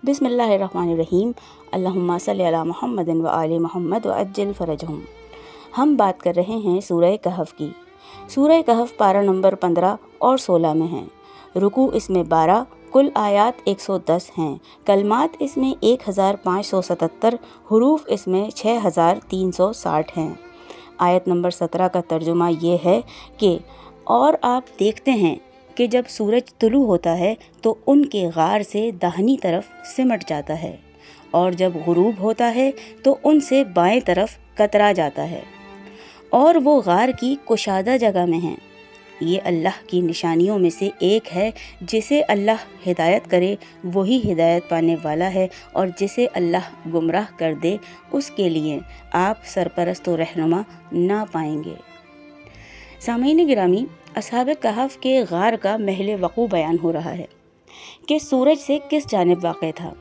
बिस्मिल्लाहिर्रहमानिर्रहीम। अल्लाहुम्मा सल्लि अला मुहम्मद व आले मोहम्मद व अज्जिल फ़रजहुम। हम बात कर रहे हैं सूरह कहफ़ की। सूरह कहफ़ पारा नंबर 15 और 16 में है। रुकू इसमें 12, कुल आयात 110 हैं। कलमात इसमें 1577, हुरूफ इसमें 6360 हैं। आयत नंबर 17 का तर्जुमा ये है कि और आप देखते हैं कि जब सूरज तुलू होता है तो उनके गार से दाहिनी तरफ सिमट जाता है, और जब गुरूब होता है तो उनसे बाएं तरफ कतरा जाता है, और वो गार की कुशादा जगह में हैं। ये अल्लाह की निशानियों में से एक है। जिसे अल्लाह हिदायत करे वही हिदायत पाने वाला है, और जिसे अल्लाह गुमराह कर दे उसके लिए आप सरपरस्त व रहनुमा ना पाएंगे। सामीन गिरामी, असहाब कहफ़ के गार का महल वक़ू बयान हो रहा है कि सूरज से किस जानिब वाक़ था।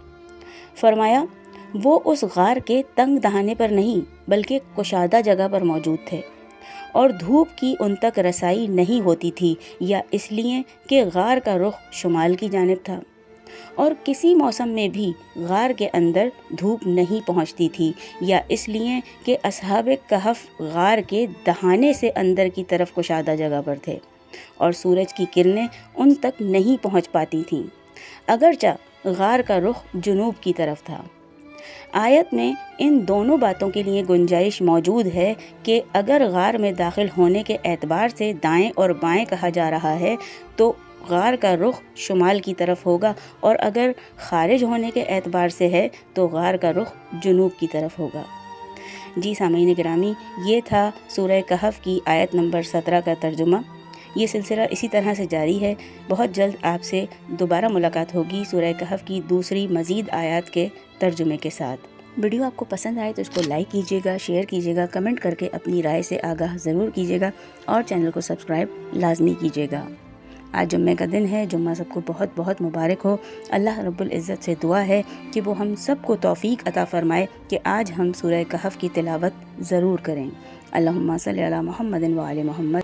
फरमाया, वो उस गार के तंग दहाने पर नहीं बल्कि कुशादा जगह पर मौजूद थे, और धूप की उन तक रसाई नहीं होती थी, या इसलिए कि गार का रुख शुमाल की जानिब था, और किसी मौसम में भी गार के अंदर धूप नहीं पहुंचती थी, या इसलिए कि असहाब कहफ़ गार के दहाने से अंदर की तरफ कुशादा जगह पर थे, और सूरज की किरणें उन तक नहीं पहुंच पाती थीं, अगरचा गार का रुख जुनूब की तरफ था। आयत में इन दोनों बातों के लिए गुंजाइश मौजूद है कि अगर गार में दाखिल होने के एतबार से दाएं और बाएं कहा जा रहा है तो गार का रुख शुमाल की तरफ होगा, और अगर खारिज होने के एतबार से है तो गार का रुख जुनूब की तरफ होगा। जी सामीन गिरामी, ये था सूरह कहफ़ की आयत नंबर 17 का तर्जुमा। ये सिलसिला इसी तरह से जारी है। बहुत जल्द आपसे दोबारा मुलाकात होगी सूरह कहफ़ की दूसरी मज़ीद आयत के तर्जुमे के साथ। वीडियो आपको पसंद आए तो इसको लाइक कीजिएगा, शेयर कीजिएगा, कमेंट करके अपनी राय से आगाह ज़रूर कीजिएगा, और चैनल को सब्सक्राइब लाजमी कीजिएगा। आज जुम्मे का दिन है। जुम्मा सबको बहुत बहुत मुबारक हो। अल्लाह रब्बुल इज़्ज़त से दुआ है कि वो हम सबको तौफ़ीक अता फ़रमाए कि आज हम सूरह कहफ़ की तिलावत ज़रूर करें। अल्लाहुम्मा सल्लि अला मुहम्मद व आले मोहम्मद।